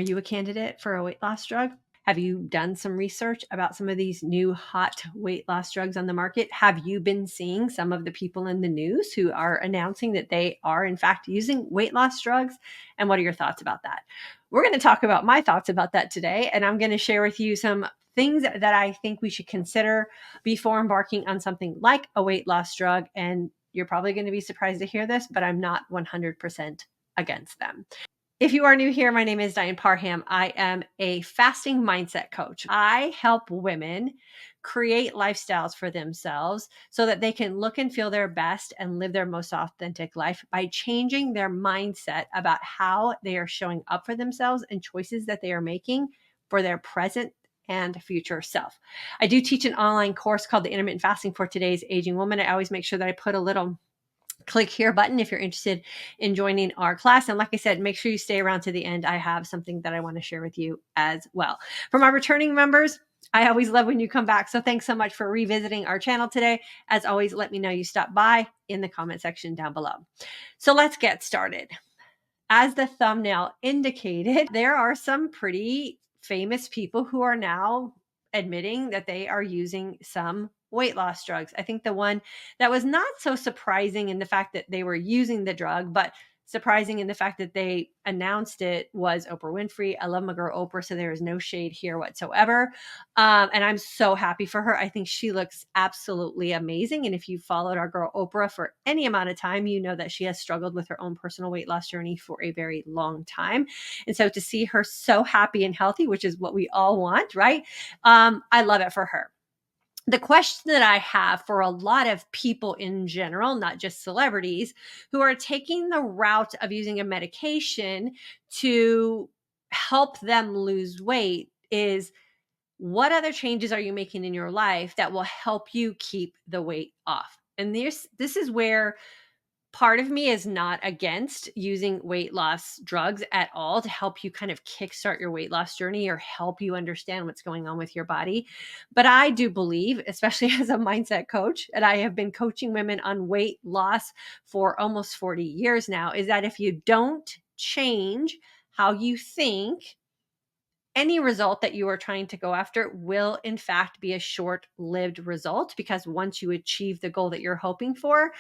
Are you a candidate for a weight loss drug? Have you done some research about some of these new hot weight loss drugs on the market? Have you been seeing some of the people in the news who are announcing that they are in fact using weight loss drugs? And what are your thoughts about that? We're going to talk about my thoughts about that today, and I'm going to share with you some things that I think we should consider before embarking on something like a weight loss drug. And you're probably going to be surprised to hear this, but I'm not 100% against them. If you are new here, my name is Dy Ann. I am a fasting mindset coach. I help women create lifestyles for themselves so that they can look and feel their best and live their most authentic life by changing their mindset about how they are showing up for themselves and choices that they are making for their present and future self. I do teach an online course called the Intermittent Fasting for Today's Aging Woman. I always make sure that I put a little click here button if you're interested in joining our class. And like I said, make sure you stay around to the end. I have something that I want to share with you as well. For my returning members, I always love when you come back. So thanks so much for revisiting our channel today. As always, let me know you stopped by in the comment section down below. So let's get started. As the thumbnail indicated, there are some pretty famous people who are now admitting that they are using some weight loss drugs. I think the one that was not so surprising in the fact that they were using the drug, but surprising in the fact that they announced it was Oprah Winfrey. I love my girl Oprah, so there is no shade here whatsoever. And I'm so happy for her. I think she looks absolutely amazing. And if you followed our girl Oprah for any amount of time, you know that she has struggled with her own personal weight loss journey for a very long time. And so to see her so happy and healthy, which is what we all want, right? I love it for her. The question that I have for a lot of people in general, not just celebrities, who are taking the route of using a medication to help them lose weight is, what other changes are you making in your life that will help you keep the weight off? And this is where part of me is not against using weight loss drugs at all to help you kind of kickstart your weight loss journey or help you understand what's going on with your body. But I do believe, especially as a mindset coach, and I have been coaching women on weight loss for almost 40 years now, is that if you don't change how you think, any result that you are trying to go after will in fact be a short-lived result, because once you achieve the goal that you're hoping for,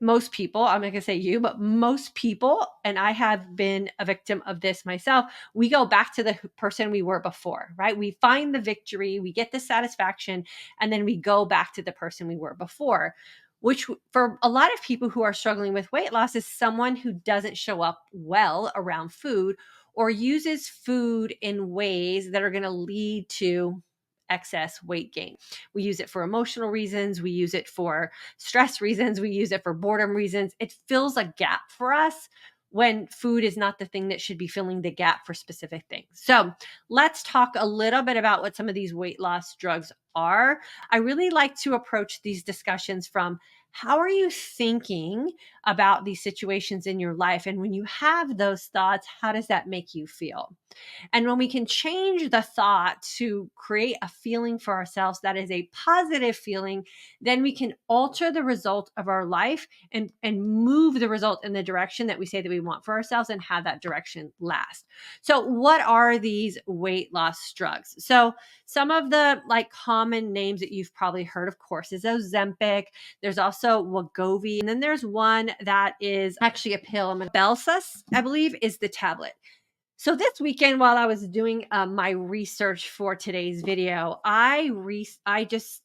most people, I'm not going to say you, but most people, and I have been a victim of this myself, we go back to the person we were before, right? We find the victory, we get the satisfaction, and then we go back to the person we were before, which for a lot of people who are struggling with weight loss is someone who doesn't show up well around food or uses food in ways that are going to lead to excess weight gain. We use it for emotional reasons. We use it for stress reasons. We use it for boredom reasons. It fills a gap for us when food is not the thing that should be filling the gap for specific things. So let's talk a little bit about what some of these weight loss drugs are. I really like to approach these discussions from, how are you thinking about these situations in your life? And when you have those thoughts, how does that make you feel? And when we can change the thought to create a feeling for ourselves that is a positive feeling, then we can alter the result of our life and move the result in the direction that we say that we want for ourselves and have that direction last. So what are these weight loss drugs? So some of the common names that you've probably heard, of course, is Ozempic. There's also Wegovy. And then there's one that is actually a pill. Belsus, I believe, is the tablet. So this weekend, while I was doing my research for today's video, I just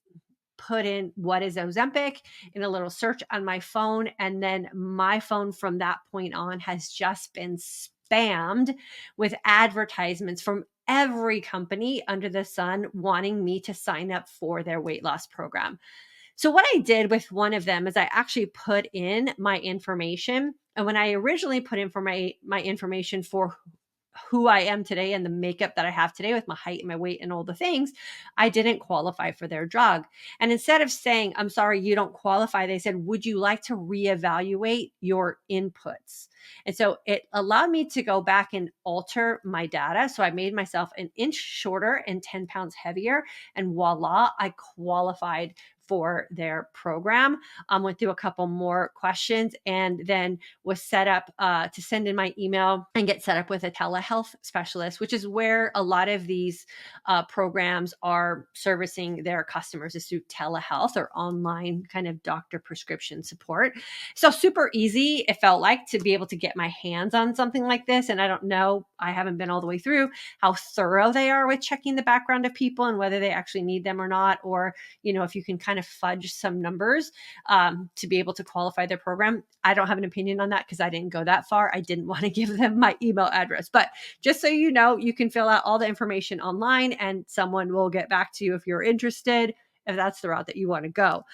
put in what is Ozempic in a little search on my phone. And then my phone from that point on has just been spammed with advertisements from every company under the sun wanting me to sign up for their weight loss program. So what I did with one of them is I actually put in my information. And when I originally put in for my information for who I am today and the makeup that I have today with my height and my weight and all the things, I didn't qualify for their drug. And instead of saying, I'm sorry, you don't qualify, they said, would you like to reevaluate your inputs? And so it allowed me to go back and alter my data. So I made myself an inch shorter and 10 pounds heavier. And voila, I qualified for their program. Went through a couple more questions and then was set up to send in my email and get set up with a telehealth specialist, which is where a lot of these programs are servicing their customers, is through telehealth or online kind of doctor prescription support. So super easy, it felt like, to be able to get my hands on something like this. And I don't know, I haven't been all the way through how thorough they are with checking the background of people and whether they actually need them or not, or, you know, if you can kind of fudge some numbers to be able to qualify their program. I don't have an opinion on that because I didn't go that far. I didn't want to give them my email address, but just so you know, you can fill out all the information online and someone will get back to you if you're interested, if that's the route that you want to go.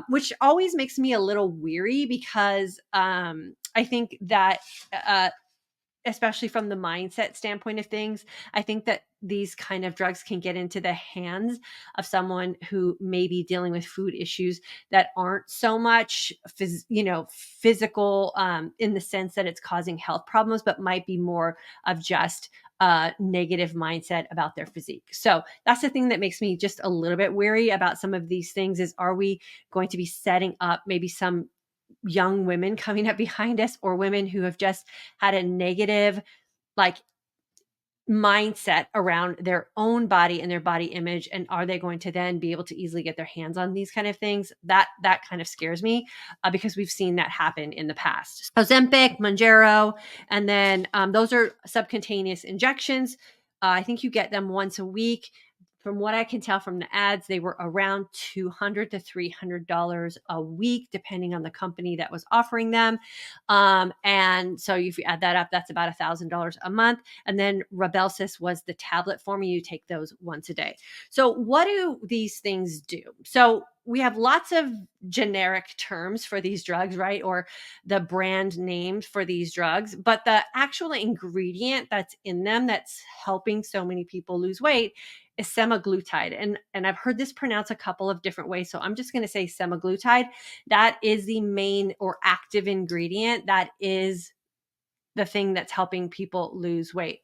Which always makes me a little weary because I think that especially from the mindset standpoint of things, I think that these kind of drugs can get into the hands of someone who may be dealing with food issues that aren't so much physical in the sense that it's causing health problems, but might be more of just negative mindset about their physique. So that's the thing that makes me just a little bit weary about some of these things, is are we going to be setting up maybe some young women coming up behind us, or women who have just had a negative like mindset around their own body and their body image, and are they going to then be able to easily get their hands on these kind of things? That kind of scares me because we've seen that happen in the past. Ozempic, Mounjaro, and then those are subcutaneous injections. I think you get them once a week. From what I can tell from the ads, they were around $200 to $300 a week, depending on the company that was offering them. And so if you add that up, that's about $1,000 a month. And then Rybelsus was the tablet form, and you take those once a day. So what do these things do? So we have lots of generic terms for these drugs, right? Or the brand names for these drugs, but the actual ingredient that's in them that's helping so many people lose weight is semaglutide. And I've heard this pronounced a couple of different ways. So I'm just going to say semaglutide. That is the main or active ingredient. That is the thing that's helping people lose weight.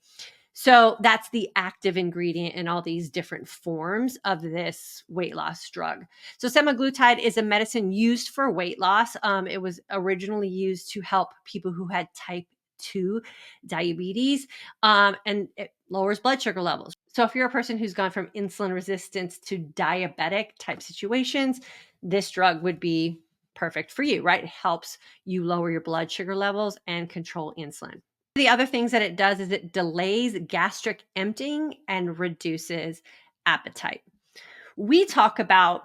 So that's the active ingredient in all these different forms of this weight loss drug. So semaglutide is a medicine used for weight loss. It was originally used to help people who had type 2 diabetes, and it lowers blood sugar levels. So if you're a person who's gone from insulin resistance to diabetic type situations, this drug would be perfect for you, right? It helps you lower your blood sugar levels and control insulin. The other things that it does is it delays gastric emptying and reduces appetite. We talk about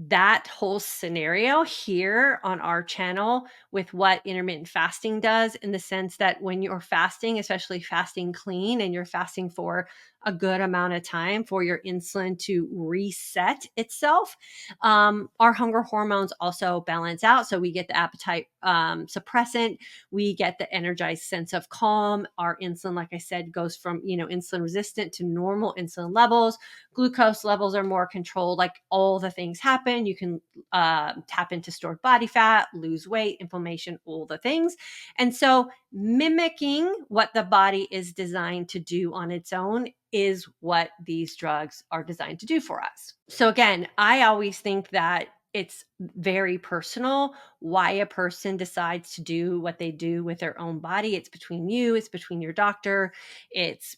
that whole scenario here on our channel with what intermittent fasting does, in the sense that when you're fasting, especially fasting clean, and you're fasting for a good amount of time for your insulin to reset itself, our hunger hormones also balance out. So we get the appetite suppressant, we get the energized sense of calm. Our insulin, like I said, goes from insulin resistant to normal insulin levels. Glucose levels are more controlled. Like, all the things happen. You can tap into stored body fat, lose weight, inflammation, all the things. And so mimicking what the body is designed to do on its own is what these drugs are designed to do for us. So again, I always think that it's very personal why a person decides to do what they do with their own body. It's between you, it's between your doctor, it's,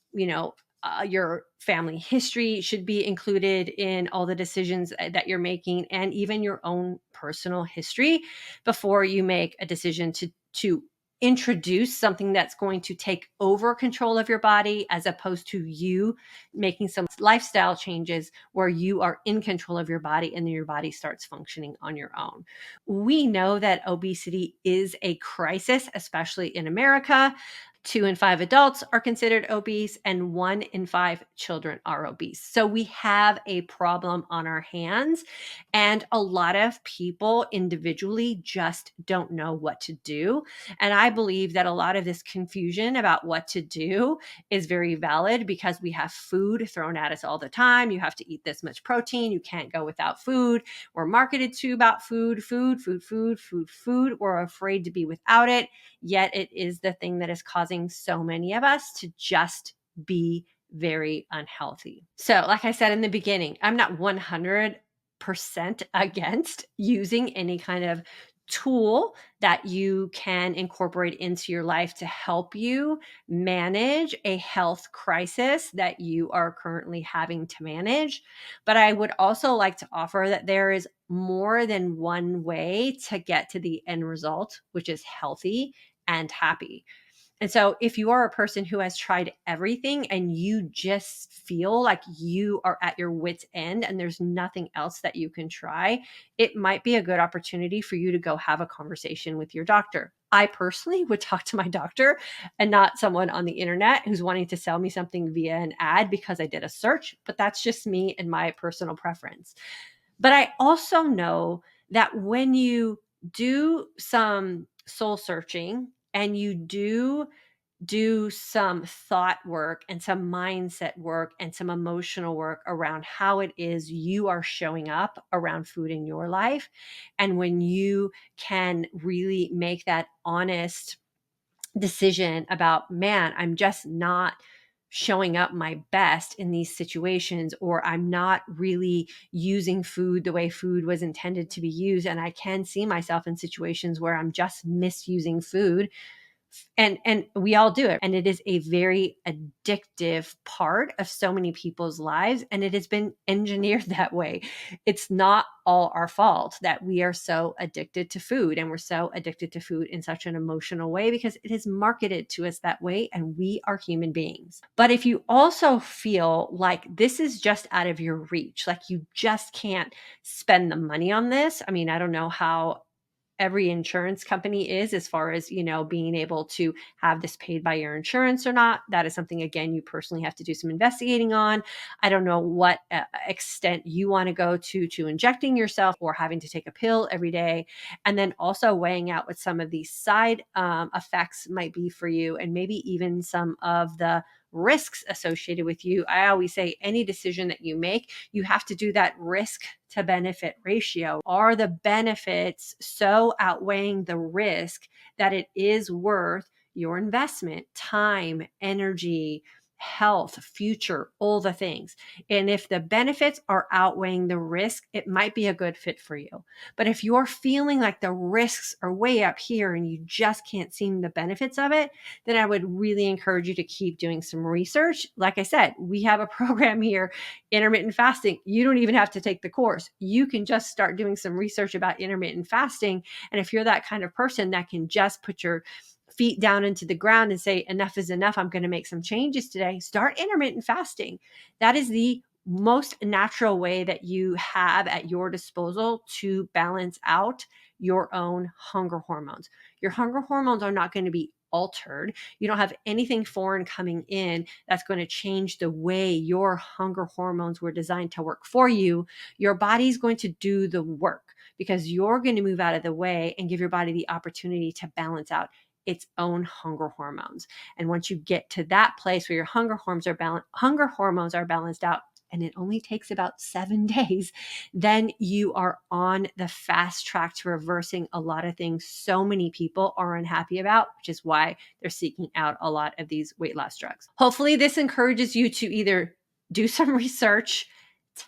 your family history should be included in all the decisions that you're making, and even your own personal history, before you make a decision to introduce something that's going to take over control of your body, as opposed to you making some lifestyle changes where you are in control of your body and then your body starts functioning on your own. We know that obesity is a crisis, especially in America. 2 in 5 adults are considered obese, and 1 in 5 children are obese. So we have a problem on our hands, and a lot of people individually just don't know what to do. And I believe that a lot of this confusion about what to do is very valid, because we have food thrown at us all the time. You have to eat this much protein. You can't go without food. We're marketed to about food. We're afraid to be without it. Yet it is the thing that is causing so many of us to just be very unhealthy. So like I said in the beginning, I'm not 100% 100% against using any kind of tool that you can incorporate into your life to help you manage a health crisis that you are currently having to manage. But I would also like to offer that there is more than one way to get to the end result, which is healthy and happy. And so if you are a person who has tried everything and you just feel like you are at your wit's end and there's nothing else that you can try, it might be a good opportunity for you to go have a conversation with your doctor. I personally would talk to my doctor and not someone on the internet who's wanting to sell me something via an ad because I did a search, but that's just me and my personal preference. But I also know that when you do some soul searching and you do some thought work and some mindset work and some emotional work around how it is you are showing up around food in your life, and when you can really make that honest decision about, man, I'm just not showing up my best in these situations, or I'm not really using food the way food was intended to be used, and I can see myself in situations where I'm just misusing food, and we all do it, and it is a very addictive part of so many people's lives, and it has been engineered that way. It's not all our fault that we are so addicted to food, and we're so addicted to food in such an emotional way because it is marketed to us that way, and we are human beings. But if you also feel like this is just out of your reach, like you just can't spend the money on this, I mean, I don't know how every insurance company is as far as, being able to have this paid by your insurance or not. That is something, again, you personally have to do some investigating on. I don't know what extent you want to go to injecting yourself or having to take a pill every day, and then also weighing out what some of these side effects might be for you, and maybe even some of the risks associated with you. I always say any decision that you make, you have to do that risk to benefit ratio. Are the benefits so outweighing the risk that it is worth your investment, time, energy, health, future, all the things? And if the benefits are outweighing the risk, it might be a good fit for you. But if you're feeling like the risks are way up here and you just can't see the benefits of it, then I would really encourage you to keep doing some research. Like I said, we have a program here, Intermittent Fasting. You don't even have to take the course. You can just start doing some research about intermittent fasting. And if you're that kind of person that can just put your feet down into the ground and say, enough is enough, I'm going to make some changes today, start intermittent fasting. That is the most natural way that you have at your disposal to balance out your own hunger hormones. Your hunger hormones are not going to be altered. You don't have anything foreign coming in that's going to change the way your hunger hormones were designed to work for you. Your body's going to do the work because you're going to move out of the way and give your body the opportunity to balance out its own hunger hormones. And once you get to that place where your hunger hormones are balanced out, and it only takes about 7 days, then you are on the fast track to reversing a lot of things so many people are unhappy about, which is why they're seeking out a lot of these weight loss drugs. Hopefully this encourages you to either do some research,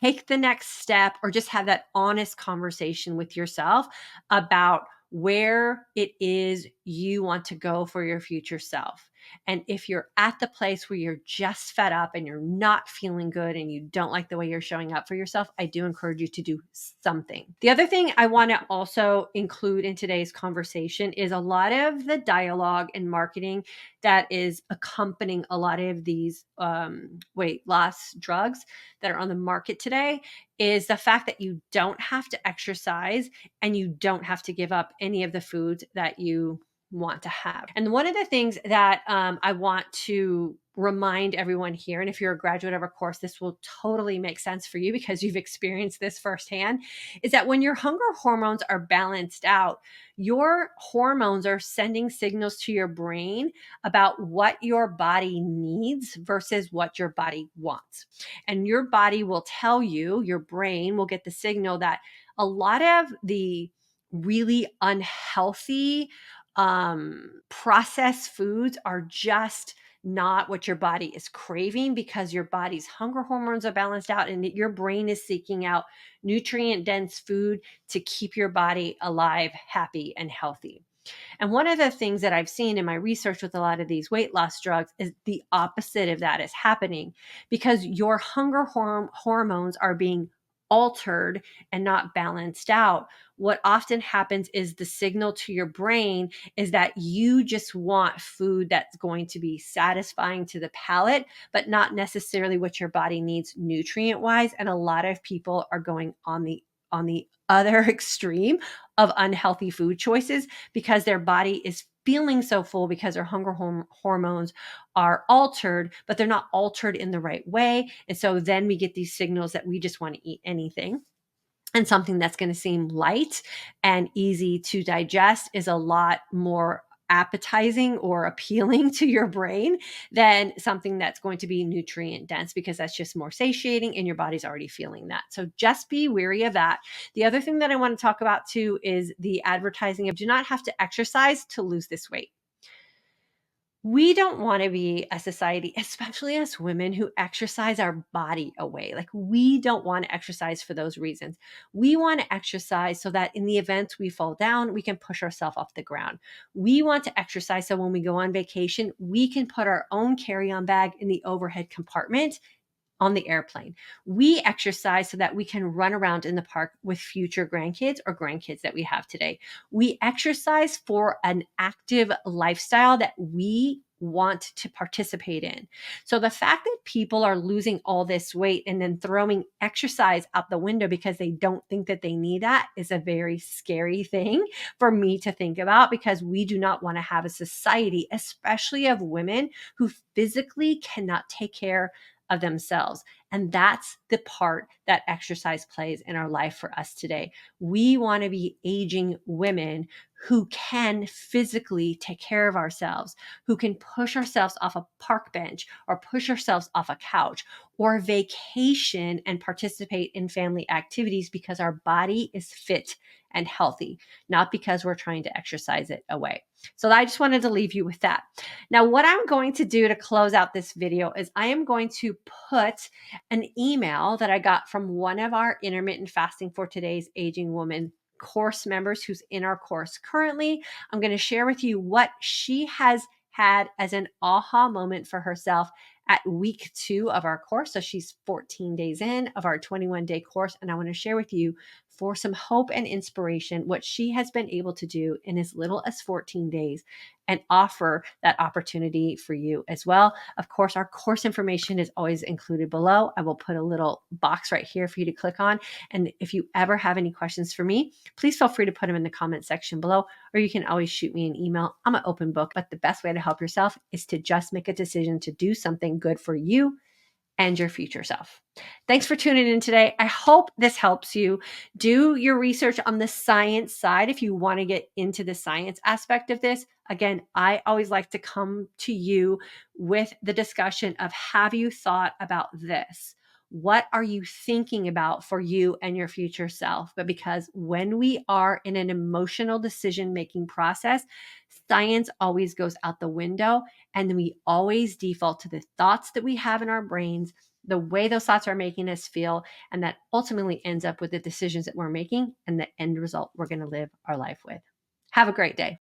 take the next step, or just have that honest conversation with yourself about where it is you want to go for your future self. And if you're at the place where you're just fed up and you're not feeling good and you don't like the way you're showing up for yourself, I do encourage you to do something. The other thing I want to also include in today's conversation is a lot of the dialogue and marketing that is accompanying a lot of these weight loss drugs that are on the market today is the fact that you don't have to exercise and you don't have to give up any of the foods that you want to have. And one of the things that I want to remind everyone here, and if you're a graduate of our course, this will totally make sense for you because you've experienced this firsthand, is that when your hunger hormones are balanced out, your hormones are sending signals to your brain about what your body needs versus what your body wants. And your body will tell you, your brain will get the signal that a lot of the really unhealthy processed foods are just not what your body is craving, because your body's hunger hormones are balanced out and your brain is seeking out nutrient dense food to keep your body alive, happy, and healthy. And one of the things that I've seen in my research with a lot of these weight loss drugs is the opposite of that is happening, because your hunger hormones are being altered and not balanced out. What often happens is the signal to your brain is that you just want food that's going to be satisfying to the palate, but not necessarily what your body needs nutrient wise. And a lot of people are going on the other extreme of unhealthy food choices because their body is feeling so full because their hunger hormones are altered, but they're not altered in the right way. And so then we get these signals that we just want to eat anything. And something that's going to seem light and easy to digest is a lot more appetizing or appealing to your brain than something that's going to be nutrient dense, because that's just more satiating and your body's already feeling that. So just be wary of that. The other thing that I want to talk about too is the advertising of do not have to exercise to lose this weight. We don't want to be a society, especially us women, who exercise our body away. Like, we don't want to exercise for those reasons. We want to exercise so that in the event we fall down, we can push ourselves off the ground. We want to exercise so when we go on vacation, we can put our own carry-on bag in the overhead compartment on the airplane. We exercise so that we can run around in the park with future grandkids or grandkids that we have today. We exercise for an active lifestyle that we want to participate in. So the fact that people are losing all this weight and then throwing exercise out the window because they don't think that they need that is a very scary thing for me to think about, because we do not want to have a society, especially of women, who physically cannot take care of themselves. And that's the part that exercise plays in our life for us today. We want to be aging women who can physically take care of ourselves, who can push ourselves off a park bench or push ourselves off a couch or vacation and participate in family activities because our body is fit and healthy, not because we're trying to exercise it away. So I just wanted to leave you with that. Now, what I'm going to do to close out this video is I am going to put an email that I got from one of our Intermittent Fasting for Today's Aging Woman course members who's in our course currently. I'm going to share with you what she has had as an aha moment for herself at week 2 of our course. So she's 14 days in of our 21-day course. And I want to share with you, for some hope and inspiration, what she has been able to do in as little as 14 days and offer that opportunity for you as well. Of course, our course information is always included below. I will put a little box right here for you to click on. And if you ever have any questions for me, please feel free to put them in the comment section below, or you can always shoot me an email. I'm an open book, but the best way to help yourself is to just make a decision to do something good for you and your future self. Thanks for tuning in today. I hope this helps you. Do your research on the science side if you want to get into the science aspect of this. Again, I always like to come to you with the discussion of, have you thought about this? What are you thinking about for you and your future self? But because when we are in an emotional decision-making process, science always goes out the window, and then we always default to the thoughts that we have in our brains, the way those thoughts are making us feel, and that ultimately ends up with the decisions that we're making and the end result we're going to live our life with. Have a great day.